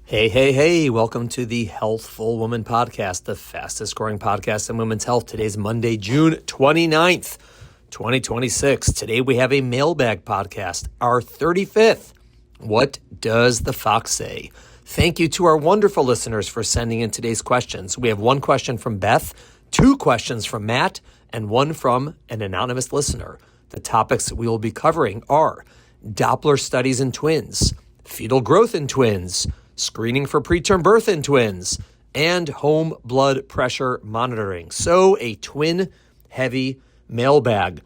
Hey, hey, hey, welcome to the Healthful Woman Podcast, the fastest growing podcast in women's health. Today's Monday, June 29th, 2026. Today we have a Mailbag podcast, our 35th. What does the fox say? Thank you to our wonderful listeners for sending in today's questions. We have one question from Beth, two questions from Matt, and one from an anonymous listener. The topics we will be covering are Doppler studies in twins, fetal growth in twins, screening for preterm birth in twins, and home blood pressure monitoring. So a twin-heavy mailbag.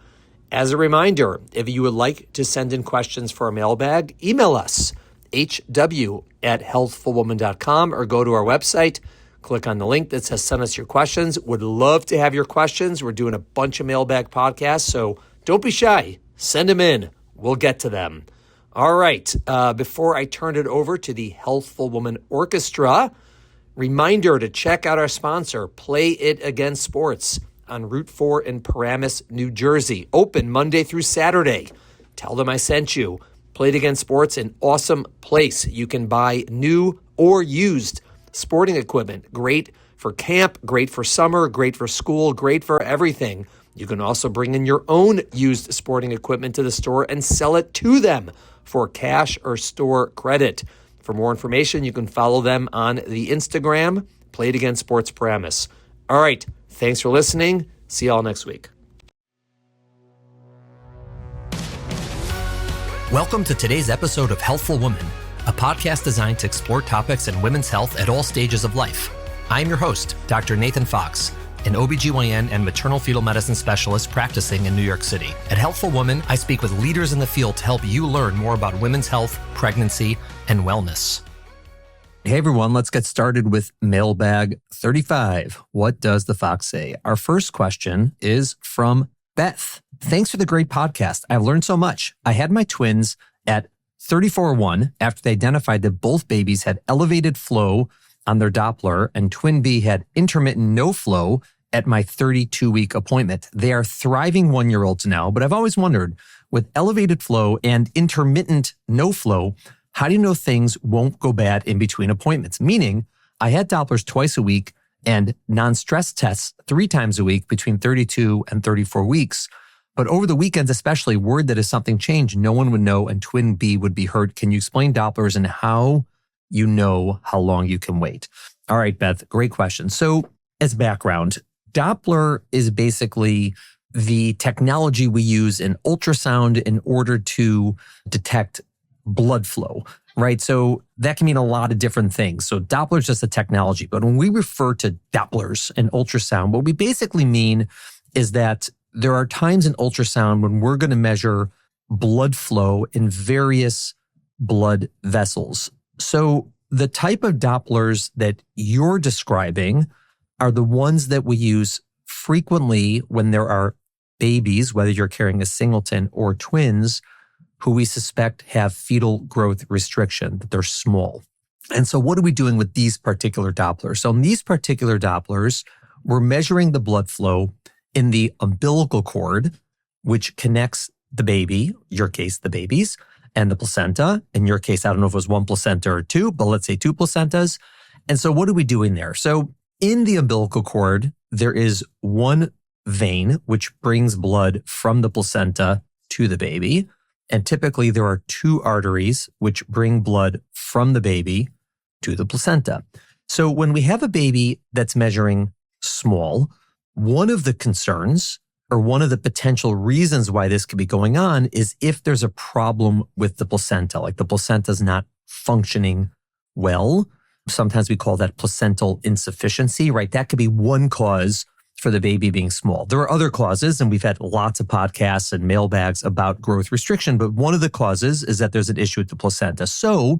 As a reminder, if you would like to send in questions for a mailbag, email us, hw@healthfulwoman.com, or go to our website, click on the link that says send us your questions. Would love to have your questions. We're doing a bunch of mailbag podcasts, so don't be shy. Send them in. We'll get to them. All right, before I turn it over to the Healthful Woman Orchestra, reminder to check out our sponsor, Play It Again Sports, on Route 4 in Paramus, New Jersey. Open Monday through Saturday. Tell them I sent you. Play It Again Sports, an awesome place. You can buy new or used sporting equipment. Great for camp, great for summer, great for school, great for everything. You can also bring in your own used sporting equipment to the store and sell it to them for cash or store credit. For more information, you can follow them on the Instagram, Play It Again Sports Paramus. All right, thanks for listening. See y'all next week. Welcome to today's episode of Healthful Woman, a podcast designed to explore topics in women's health at all stages of life. I'm your host, Dr. Nathan Fox, an OBGYN and maternal-fetal medicine specialist practicing in New York City. At Healthful Woman, I speak with leaders in the field to help you learn more about women's health, pregnancy, and wellness. Hey everyone, let's get started with Mailbag 35. What does the fox say? Our first question is from Beth. Thanks for the great podcast. I've learned so much. I had my twins at 34-1 after they identified that both babies had elevated flow on their Doppler and twin B had intermittent no flow at my 32-week appointment. They are thriving 1-year-olds now, but I've always wondered, with elevated flow and intermittent no flow, how do you know things won't go bad in between appointments? Meaning, I had Dopplers twice a week and non-stress tests 3 times a week between 32 and 34 weeks. But over the weekends, especially, word that if something changed, no one would know and twin B would be hurt. Can you explain Dopplers and how you know how long you can wait? All right, Beth, great question. So as background, Doppler is basically the technology we use in ultrasound in order to detect blood flow, right? So that can mean a lot of different things. So Doppler is just a technology. But when we refer to Dopplers in ultrasound, what we basically mean is that there are times in ultrasound when we're going to measure blood flow in various blood vessels. So the type of Dopplers that you're describing are the ones that we use frequently when there are babies, whether you're carrying a singleton or twins, who we suspect have fetal growth restriction, that they're small. And so what are we doing with these particular Dopplers? So in these particular Dopplers, we're measuring the blood flow in the umbilical cord, which connects the baby, your case, the babies, and the placenta. In your case, I don't know if it was 1 placenta or 2, but let's say 2 placentas. And so what are we doing there? So in the umbilical cord, there is one vein which brings blood from the placenta to the baby. And typically there are 2 arteries which bring blood from the baby to the placenta. So when we have a baby that's measuring small, one of the concerns or one of the potential reasons why this could be going on is if there's a problem with the placenta, like the placenta is not functioning well. Sometimes we call that placental insufficiency, right? That could be one cause for the baby being small. There are other causes, and we've had lots of podcasts and mailbags about growth restriction, but one of the causes is that there's an issue with the placenta. So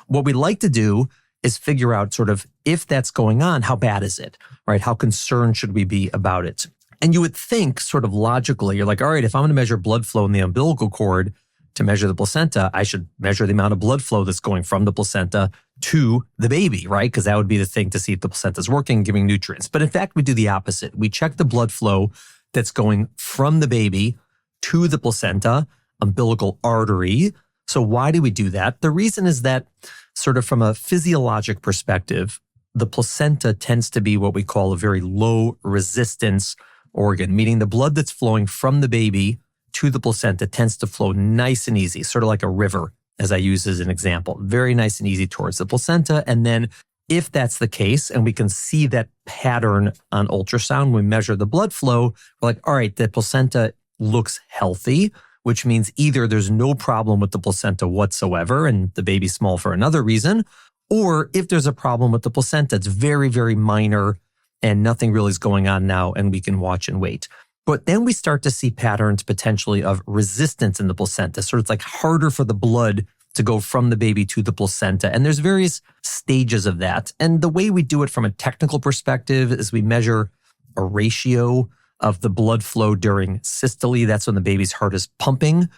what we like to do is figure out sort of if that's going on, how bad is it, right? How concerned should we be about it? And you would think sort of logically, you're like, all right, if I'm going to measure blood flow in the umbilical cord to measure the placenta, I should measure the amount of blood flow that's going from the placenta to the baby, right? Because that would be the thing to see if the placenta is working, giving nutrients. But in fact, we do the opposite. We check the blood flow that's going from the baby to the placenta, umbilical artery. So why do we do that? The reason is that sort of from a physiologic perspective, the placenta tends to be what we call a very low resistance organ, meaning the blood that's flowing from the baby to the placenta tends to flow nice and easy, sort of like a river, as I use as an example, very nice and easy towards the placenta. And then if that's the case, and we can see that pattern on ultrasound, when we measure the blood flow, we're like, all right, the placenta looks healthy, which means either there's no problem with the placenta whatsoever and the baby's small for another reason, or if there's a problem with the placenta, it's very, very minor and nothing really is going on now and we can watch and wait. But then we start to see patterns potentially of resistance in the placenta. So it's like harder for the blood to go from the baby to the placenta. And there's various stages of that. And the way we do it from a technical perspective is we measure a ratio of the blood flow during systole. That's when the baby's heart is pumping,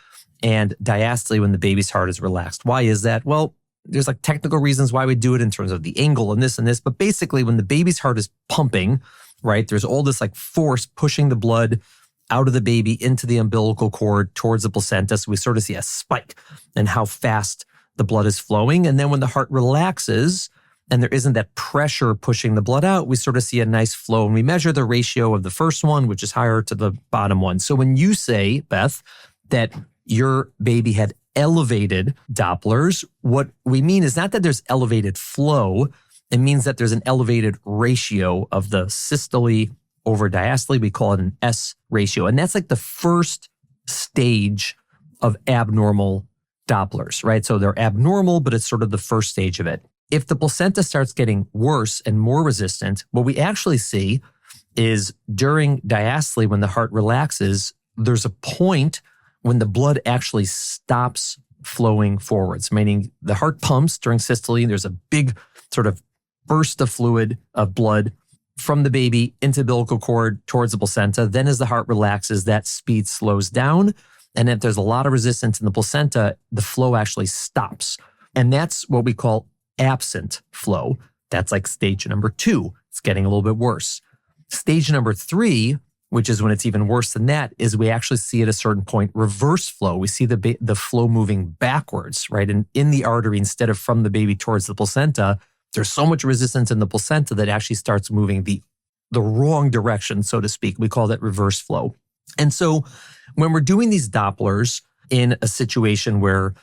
and diastole when the baby's heart is relaxed. Why is that? Well, there's like technical reasons why we do it in terms of the angle and this, but basically when the baby's heart is pumping, right, there's all this like force pushing the blood out of the baby into the umbilical cord towards the placenta. So we sort of see a spike in how fast the blood is flowing. And then when the heart relaxes and there isn't that pressure pushing the blood out, we sort of see a nice flow. And we measure the ratio of the first one, which is higher, to the bottom one. So when you say, Beth, that your baby had elevated Dopplers, what we mean is not that there's elevated flow. It means that there's an elevated ratio of the systole over diastole. We call it an S ratio. And that's like the first stage of abnormal Dopplers, right? So they're abnormal, but it's sort of the first stage of it. If the placenta starts getting worse and more resistant, what we actually see is during diastole, when the heart relaxes, there's a point when the blood actually stops flowing forwards, meaning the heart pumps during systole. There's a big sort of burst of fluid of blood from the baby into the umbilical cord towards the placenta. Then as the heart relaxes, that speed slows down. And if there's a lot of resistance in the placenta, the flow actually stops. And that's what we call absent flow. That's like stage number 2. It's getting a little bit worse. Stage number 3, which is when it's even worse than that, is we actually see at a certain point reverse flow. We see the flow moving backwards, right? And in the artery, instead of from the baby towards the placenta, there's so much resistance in the placenta that actually starts moving the wrong direction, so to speak. We call that reverse flow. And so when we're doing these Dopplers in a situation where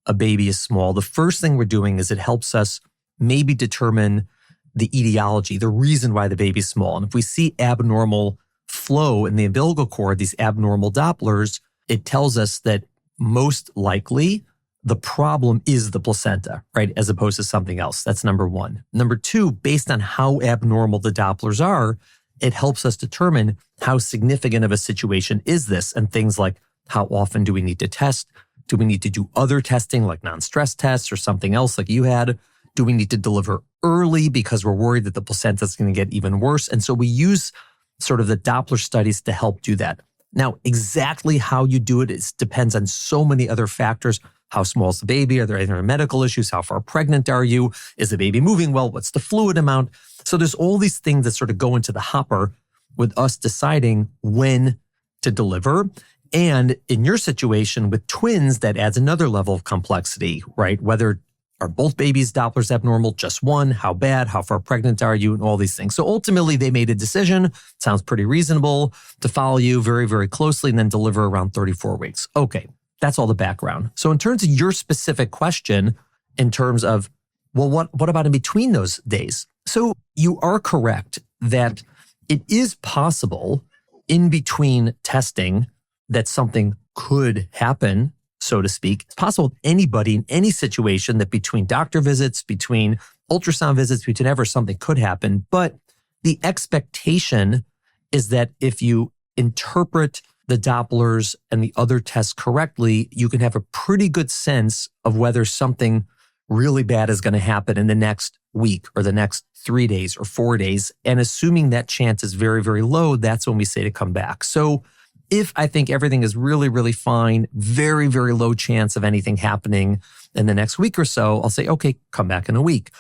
a baby is small, the first thing we're doing is it helps us maybe determine the etiology, the reason why the baby's small. And if we see abnormal flow in the umbilical cord, these abnormal Dopplers, it tells us that most likely the problem is the placenta, right? As opposed to something else. That's number 1. Number 2, based on how abnormal the Dopplers are, it helps us determine how significant of a situation is this, and things like how often do we need to test? Do we need to do other testing like non-stress tests or something else like you had? Do we need to deliver early because we're worried that the placenta is going to get even worse? And so we use sort of the Doppler studies to help do that. Now, exactly how you do it depends on so many other factors. How small is the baby? Are there any medical issues? How far pregnant are you? Is the baby moving well? What's the fluid amount? So there's all these things that sort of go into the hopper with us deciding when to deliver. And in your situation with twins, that adds another level of complexity, right? Whether are both babies' Dopplers abnormal, just one, how bad, how far pregnant are you, and all these things. So ultimately, they made a decision, sounds pretty reasonable, to follow you very, very closely and then deliver around 34 weeks. Okay, that's all the background. So in terms of your specific question, in terms of, well, what about in between those days? So you are correct that it is possible in between testing that something could happen, so to speak. It's possible with anybody in any situation that between doctor visits, between ultrasound visits, between ever, something could happen. But the expectation is that if you interpret the Dopplers and the other tests correctly, you can have a pretty good sense of whether something really bad is going to happen in the next week or the next 3 days or 4 days. And assuming that chance is very, very low, that's when we say to come back. So if I think everything is really, really fine, very, very low chance of anything happening in the next week or so, I'll say, okay, come back in a week.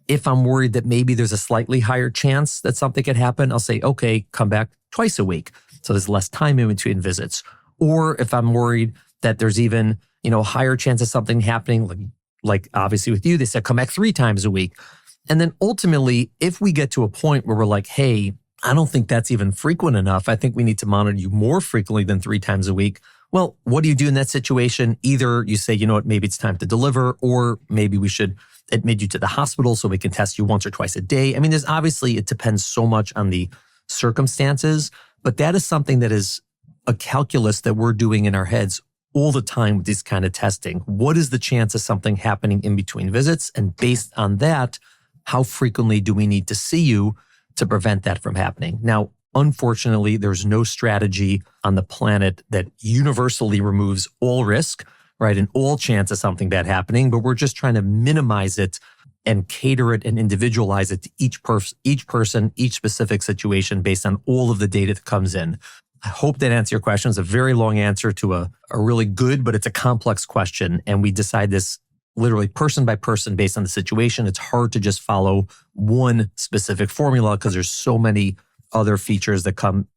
If I'm worried that maybe there's a slightly higher chance that something could happen, I'll say, okay, come back twice a week. So there's less time in between visits. Or if I'm worried that there's even, higher chance of something happening, like obviously with you, they said come back 3 times a week. And then ultimately, if we get to a point where we're like, hey, I don't think that's even frequent enough. I think we need to monitor you more frequently than 3 times a week. Well, what do you do in that situation? Either you say, you know what, maybe it's time to deliver, or maybe we should admit you to the hospital so we can test you once or twice a day. I mean, there's obviously, it depends so much on the circumstances, but that is something that is a calculus that we're doing in our heads all the time with this kind of testing. What is the chance of something happening in between visits? And based on that, how frequently do we need to see you to prevent that from happening? Now, unfortunately, there's no strategy on the planet that universally removes all risk, right, and all chance of something bad happening, but we're just trying to minimize it and cater it and individualize it to each person, each specific situation based on all of the data that comes in. I hope that answers your question. It's a very long answer to a really good, but it's a complex question. And we decide this literally person by person based on the situation. It's hard to just follow one specific formula because there's so many other features that come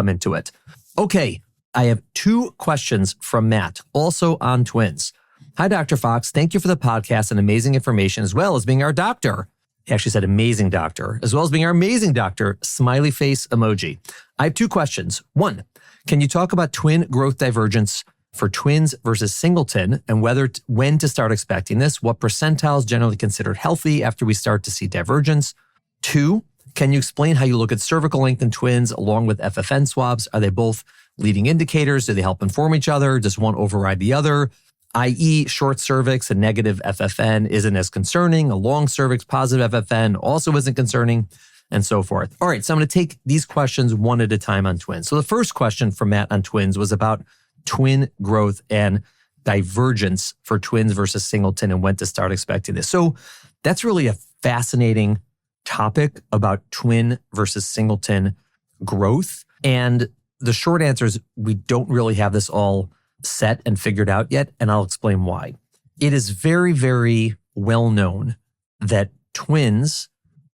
into it. Okay, I have 2 questions from Matt, also on twins. Hi, Dr. Fox. Thank you for the podcast and amazing information, as well as being our doctor. He actually said amazing doctor, as well as being our amazing doctor, smiley face emoji. I have 2 questions. 1, can you talk about twin growth divergence for twins versus singleton and when to start expecting this? What percentiles generally considered healthy after we start to see divergence? 2, can you explain how you look at cervical length in twins along with FFN swabs? Are they both leading indicators? Do they help inform each other? Does one override the other? i.e. short cervix and negative FFN isn't as concerning. A long cervix, positive FFN also isn't concerning, and so forth. All right, so I'm going to take these questions one at a time on twins. So the first question from Matt on twins was about twin growth and divergence for twins versus singleton and when to start expecting this. So that's really a fascinating topic about twin versus singleton growth. And the short answer is we don't really have this all set and figured out yet, and I'll explain why. It is very, very well known that twins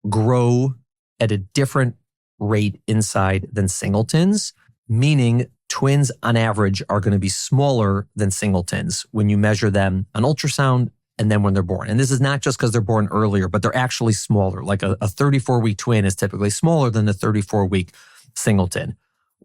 grow at a different rate inside than singletons, meaning twins on average are going to be smaller than singletons when you measure them on ultrasound and then when they're born. And this is not just because they're born earlier, but they're actually smaller. Like a 34-week twin is typically smaller than a 34-week singleton.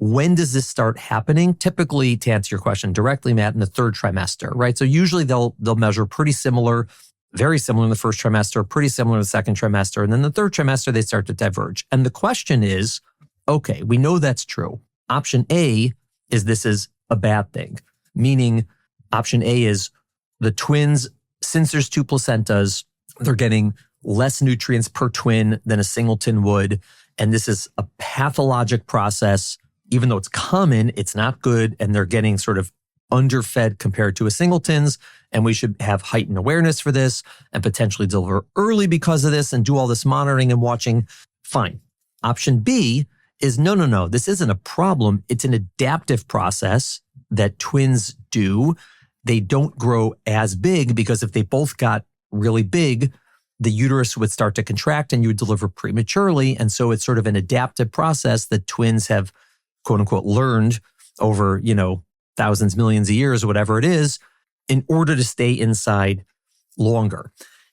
When does this start happening? Typically, to answer your question directly, Matt, in the 3rd trimester, right? So usually they'll measure pretty similar, very similar in the 1st trimester, pretty similar in the 2nd trimester. And then the 3rd trimester, they start to diverge. And the question is, okay, we know that's true. Option A is this is a bad thing, meaning option A is the twins, since there's 2 placentas, they're getting less nutrients per twin than a singleton would. And this is a pathologic process. Even though it's common, it's not good, and they're getting sort of underfed compared to a singletons, and we should have heightened awareness for this and potentially deliver early because of this and do all this monitoring and watching. Fine. Option B is no, this isn't a problem. It's an adaptive process that twins do. They don't grow as big because if they both got really big, the uterus would start to contract and you would deliver prematurely. And so it's sort of an adaptive process that twins have quote unquote learned over, thousands, millions of years, or whatever it is, in order to stay inside longer.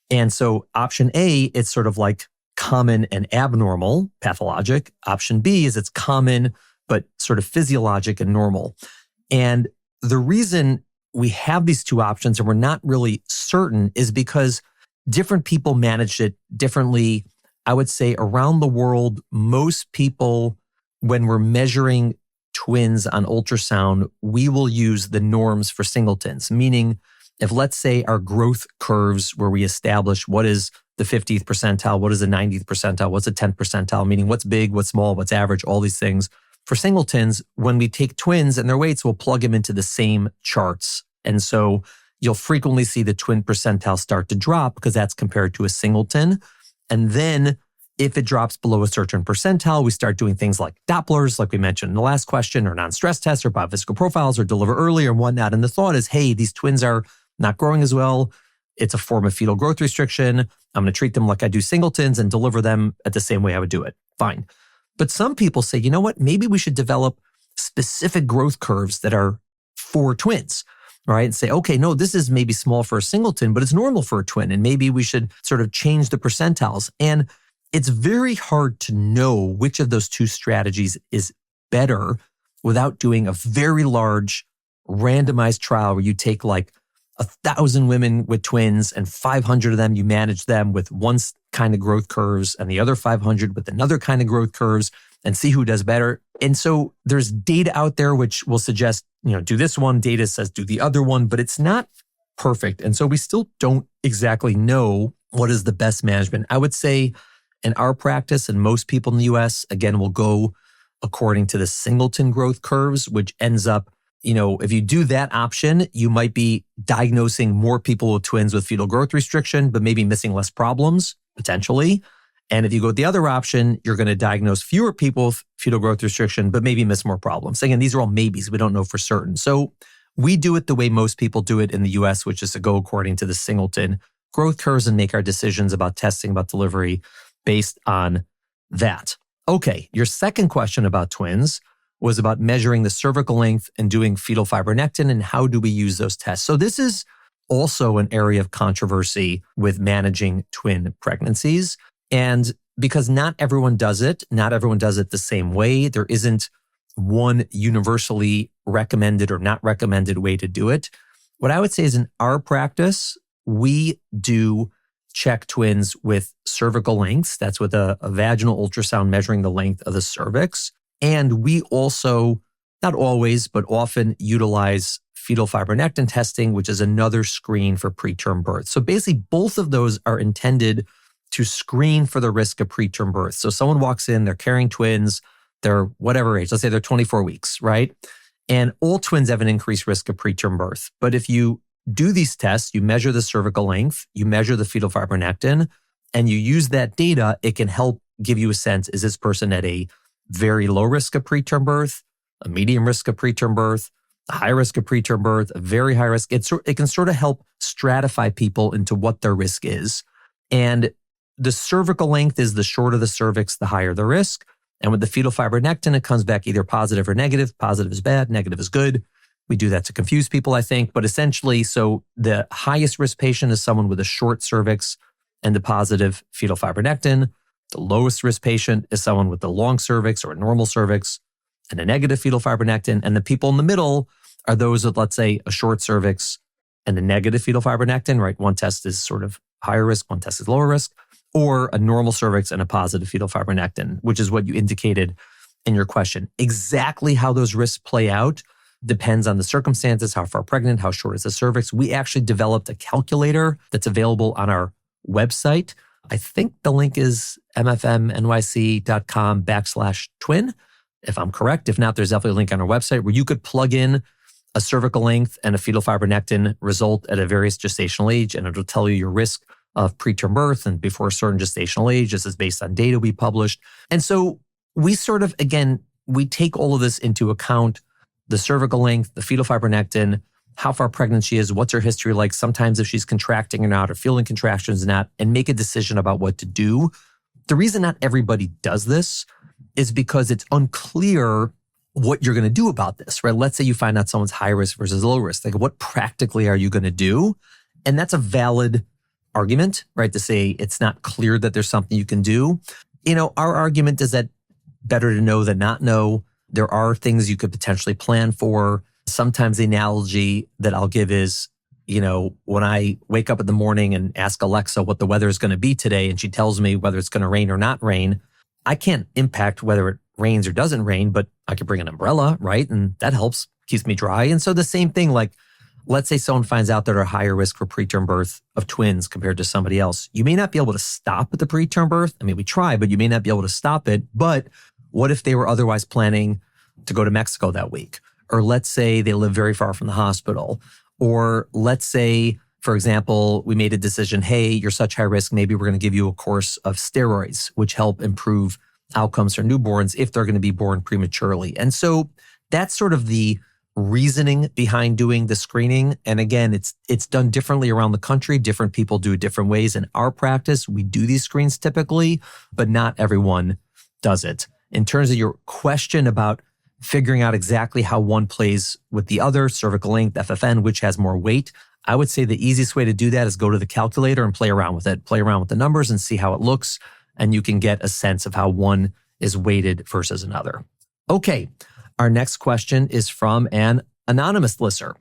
And so option A, it's sort of like common and abnormal, pathologic. Option B is it's common, but sort of physiologic and normal. And the reason we have these 2 options and we're not really certain is because different people managed it differently. I would say around the world, most people, when we're measuring twins on ultrasound, we will use the norms for singletons, meaning if let's say our growth curves where we establish what is the 50th percentile, what is the 90th percentile, what's the 10th percentile, meaning what's big, what's small, what's average, all these things. For singletons, when we take twins and their weights, we'll plug them into the same charts. And so you'll frequently see the twin percentile start to drop because that's compared to a singleton. And then if it drops below a certain percentile, we start doing things like Dopplers, like we mentioned in the last question, or non-stress tests, or biophysical profiles, or deliver early, or whatnot. And the thought is, hey, these twins are not growing as well. It's a form of fetal growth restriction. I'm going to treat them like I do singletons and deliver them at the same way I would do it. Fine. But some people say, you know what? Maybe we should develop specific growth curves that are for twins. right? And say, okay, no, this is maybe small for a singleton, but it's normal for a twin. And maybe we should sort of change the percentiles. And it's very hard to know which of those two strategies is better without doing a very large randomized trial where you take like 1,000 women with twins and 500 of them, you manage them with one kind of growth curves and the other 500 with another kind of growth curves and see who does better. And so there's data out there which will suggest, do this one, data says do the other one, but it's not perfect. And so we still don't exactly know what is the best management. I would say in our practice and most people in the US, again, will go according to the singleton growth curves, which ends up, if you do that option, you might be diagnosing more people with twins with fetal growth restriction, but maybe missing less problems, potentially. And if you go with the other option, you're going to diagnose fewer people with fetal growth restriction, but maybe miss more problems. Again, these are all maybes. We don't know for certain. So we do it the way most people do it in the US, which is to go according to the singleton growth curves and make our decisions about testing, about delivery based on that. Okay, your second question about twins was about measuring the cervical length and doing fetal fibronectin and how do we use those tests. So this is also an area of controversy with managing twin pregnancies. And because not everyone does it the same way. There isn't one universally recommended or not recommended way to do it. What I would say is in our practice, we do check twins with cervical lengths. That's with a vaginal ultrasound measuring the length of the cervix. And we also, not always, but often utilize fetal fibronectin testing, which is another screen for preterm birth. So basically, both of those are intended to screen for the risk of preterm birth. So someone walks in, they're carrying twins, they're whatever age, let's say they're 24 weeks, right? And all twins have an increased risk of preterm birth. But if you do these tests, you measure the cervical length, you measure the fetal fibronectin, and you use that data, it can help give you a sense, is this person at a very low risk of preterm birth, a medium risk of preterm birth, a high risk of preterm birth, a very high risk? It can sort of help stratify people into what their risk is. And the cervical length is the shorter the cervix, the higher the risk. And with the fetal fibronectin, it comes back either positive or negative. Positive is bad, negative is good. We do that to confuse people, I think. But essentially, so the highest risk patient is someone with a short cervix and the positive fetal fibronectin. The lowest risk patient is someone with the long cervix or a normal cervix and a negative fetal fibronectin. And the people in the middle are those with, let's say, a short cervix and a negative fetal fibronectin, right? One test is sort of higher risk, one test is lower risk, or a normal cervix and a positive fetal fibronectin, which is what you indicated in your question. Exactly how those risks play out depends on the circumstances, how far pregnant, how short is the cervix. We actually developed a calculator that's available on our website. I think the link is mfmnyc.com/twin, if I'm correct. If not, there's definitely a link on our website where you could plug in a cervical length and a fetal fibronectin result at a various gestational age, and it'll tell you your risk of preterm birth and before a certain gestational age. This is based on data we published. And so we sort of, again, we take all of this into account, the cervical length, the fetal fibronectin, how far pregnant she is, what's her history like, sometimes if she's contracting or not, or feeling contractions or not, and make a decision about what to do. The reason not everybody does this is because it's unclear what you're going to do about this, right? Let's say you find out someone's high risk versus low risk. Like, what practically are you going to do? And that's a valid argument, right? To say it's not clear that there's something you can do. Our argument is that better to know than not know. There are things you could potentially plan for. Sometimes the analogy that I'll give is, when I wake up in the morning and ask Alexa what the weather is going to be today, and she tells me whether it's going to rain or not rain, I can't impact whether it rains or doesn't rain, but I could bring an umbrella, right? And that helps, keeps me dry. And so the same thing, like, let's say someone finds out that are higher risk for preterm birth of twins compared to somebody else. You may not be able to stop at the preterm birth. I mean, we try, but you may not be able to stop it. But what if they were otherwise planning to go to Mexico that week? Or let's say they live very far from the hospital. Or let's say, for example, we made a decision, hey, you're such high risk, maybe we're going to give you a course of steroids, which help improve outcomes for newborns if they're going to be born prematurely. And so that's sort of the reasoning behind doing the screening. And again, it's done differently around the country. Different people do it different ways. In our practice, we do these screens typically, but not everyone does it. In terms of your question about figuring out exactly how one plays with the other, cervical length, FFN, which has more weight. I would say the easiest way to do that is go to the calculator and play around with it. Play around with the numbers and see how it looks. And you can get a sense of how one is weighted versus another. Okay, our next question is from an anonymous listener.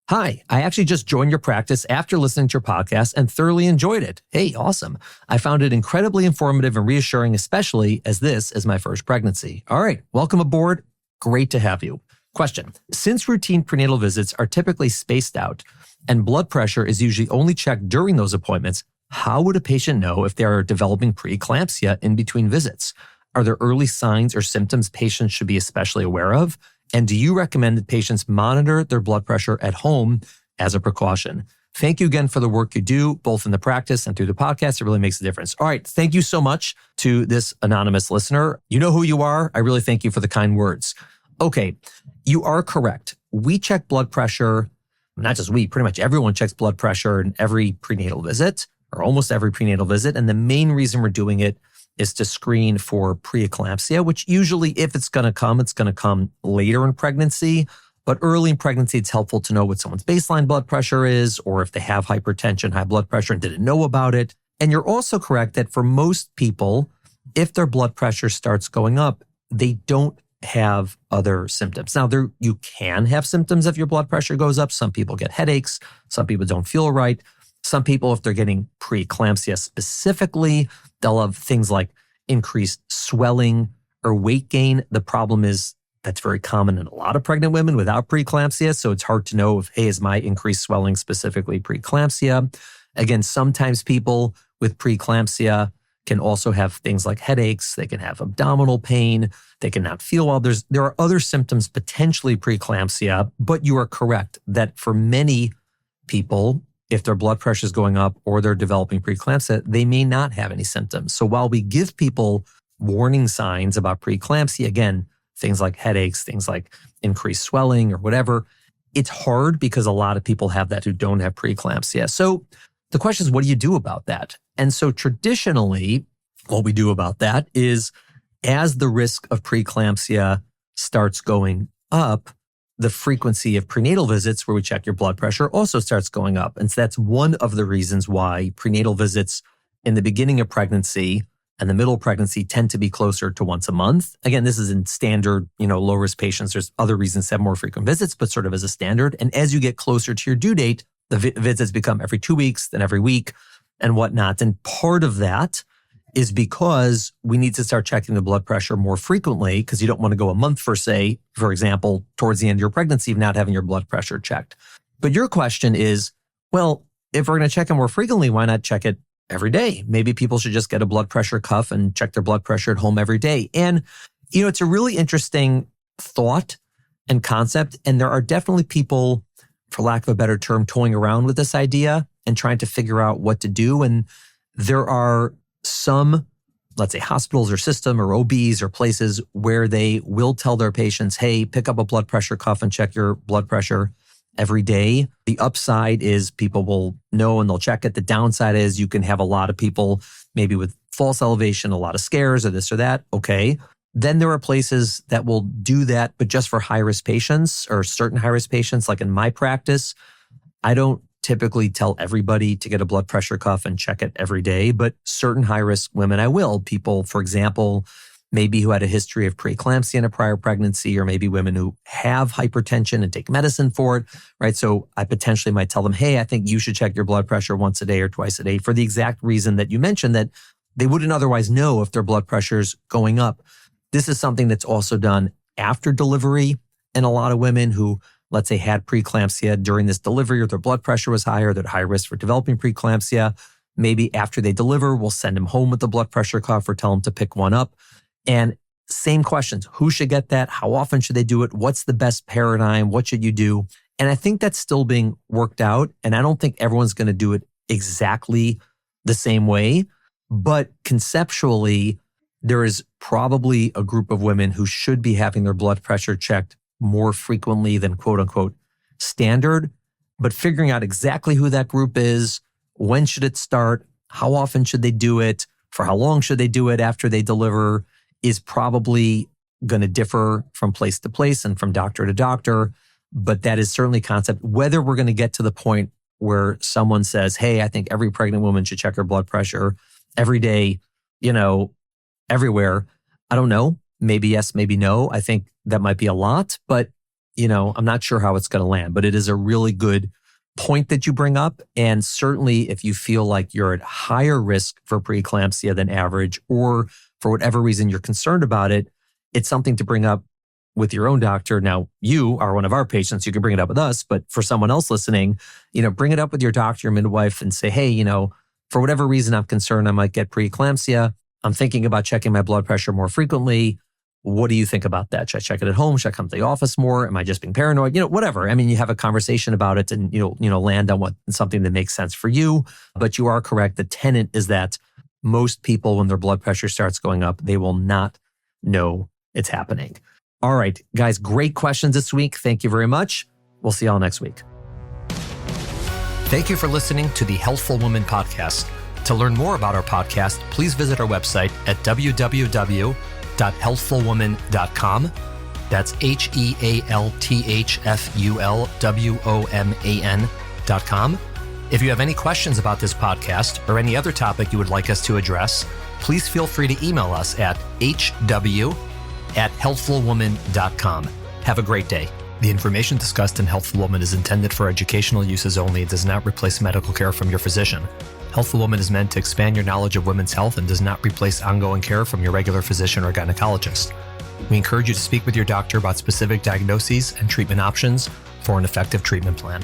Hi, I actually just joined your practice after listening to your podcast and thoroughly enjoyed it. Hey, awesome. I found it incredibly informative and reassuring, especially as this is my first pregnancy. All right, welcome aboard. Great to have you. Question. Since routine prenatal visits are typically spaced out and blood pressure is usually only checked during those appointments, how would a patient know if they are developing preeclampsia in between visits? Are there early signs or symptoms patients should be especially aware of? And do you recommend that patients monitor their blood pressure at home as a precaution? Thank you again for the work you do, both in the practice and through the podcast. It really makes a difference. All right. Thank you so much to this anonymous listener. You know who you are. I really thank you for the kind words. Okay. You are correct. We check blood pressure, not just we, pretty much everyone checks blood pressure in every prenatal visit or almost every prenatal visit. And the main reason we're doing it is to screen for preeclampsia, which usually, if it's going to come later in pregnancy. But early in pregnancy, it's helpful to know what someone's baseline blood pressure is, or if they have hypertension, high blood pressure, and didn't know about it. And you're also correct that for most people, if their blood pressure starts going up, they don't have other symptoms. Now, you can have symptoms if your blood pressure goes up. Some people get headaches. Some people don't feel right. Some people, if they're getting preeclampsia specifically, they'll have things like increased swelling or weight gain. The problem is that's very common in a lot of pregnant women without preeclampsia. So it's hard to know if, hey, is my increased swelling specifically preeclampsia? Again, sometimes people with preeclampsia can also have things like headaches. They can have abdominal pain. They can not feel well. There are other symptoms, potentially preeclampsia, but you are correct that for many people, if their blood pressure is going up or they're developing preeclampsia, they may not have any symptoms. So while we give people warning signs about preeclampsia, again, things like headaches, things like increased swelling or whatever, it's hard because a lot of people have that who don't have preeclampsia. So the question is, what do you do about that? And so traditionally, what we do about that is as the risk of preeclampsia starts going up, the frequency of prenatal visits where we check your blood pressure also starts going up. And so that's one of the reasons why prenatal visits in the beginning of pregnancy and the middle of pregnancy tend to be closer to once a month. Again, this is in standard, low-risk patients. There's other reasons to have more frequent visits, but sort of as a standard. And as you get closer to your due date, the visits become every 2 weeks, then every week and whatnot. And part of that is because we need to start checking the blood pressure more frequently because you don't want to go a month for example, towards the end of your pregnancy of not having your blood pressure checked. But your question is, well, if we're going to check it more frequently, why not check it every day? Maybe people should just get a blood pressure cuff and check their blood pressure at home every day. And, it's a really interesting thought and concept. And there are definitely people, for lack of a better term, toying around with this idea and trying to figure out what to do. And there are some, let's say hospitals or system or OBs or places where they will tell their patients, hey, pick up a blood pressure cuff and check your blood pressure every day. The upside is people will know and they'll check it. The downside is you can have a lot of people maybe with false elevation, a lot of scares or this or that. Okay. Then there are places that will do that, but just for high-risk patients or certain high-risk patients. Like in my practice, I don't typically tell everybody to get a blood pressure cuff and check it every day, but certain high-risk women I will. People, for example, maybe who had a history of preeclampsia in a prior pregnancy, or maybe women who have hypertension and take medicine for it, right? So I potentially might tell them, hey, I think you should check your blood pressure once a day or twice a day for the exact reason that you mentioned, that they wouldn't otherwise know if their blood pressure's going up. This is something that's also done after delivery. And a lot of women who, let's say, had preeclampsia during this delivery, or their blood pressure was higher, they're at high risk for developing preeclampsia. Maybe after they deliver, we'll send them home with the blood pressure cuff or tell them to pick one up. And same questions. Who should get that? How often should they do it? What's the best paradigm? What should you do? And I think that's still being worked out. And I don't think everyone's going to do it exactly the same way. But conceptually, there is probably a group of women who should be having their blood pressure checked more frequently than quote unquote standard. But figuring out exactly who that group is, when should it start, how often should they do it, for how long should they do it after they deliver, is probably going to differ from place to place and from doctor to doctor, but that is certainly a concept. Whether we're going to get to the point where someone says, hey, I think every pregnant woman should check her blood pressure every day, everywhere. I don't know. Maybe yes, maybe no. I think that might be a lot, but I'm not sure how it's going to land, but it is a really good point that you bring up. And certainly if you feel like you're at higher risk for preeclampsia than average, or for whatever reason you're concerned about it, it's something to bring up with your own doctor. Now, you are one of our patients. You can bring it up with us, but for someone else listening, bring it up with your doctor, your midwife, and say, hey, for whatever reason I'm concerned I might get preeclampsia. I'm thinking about checking my blood pressure more frequently. What do you think about that? Should I check it at home? Should I come to the office more? Am I just being paranoid? Whatever. I mean, you have a conversation about it and land on something that makes sense for you. But you are correct. The tenet is that most people, when their blood pressure starts going up, they will not know it's happening. All right, guys, great questions this week. Thank you very much. We'll see y'all next week. Thank you for listening to the Healthful Woman Podcast. To learn more about our podcast, please visit our website at www.healthfulwoman.com. That's HEALTHFULWOMAN.com. If you have any questions about this podcast or any other topic you would like us to address, please feel free to email us at hw@healthfulwoman.com. Have a great day. The information discussed in Healthful Woman is intended for educational uses only and does not replace medical care from your physician. Healthful Woman is meant to expand your knowledge of women's health and does not replace ongoing care from your regular physician or gynecologist. We encourage you to speak with your doctor about specific diagnoses and treatment options for an effective treatment plan.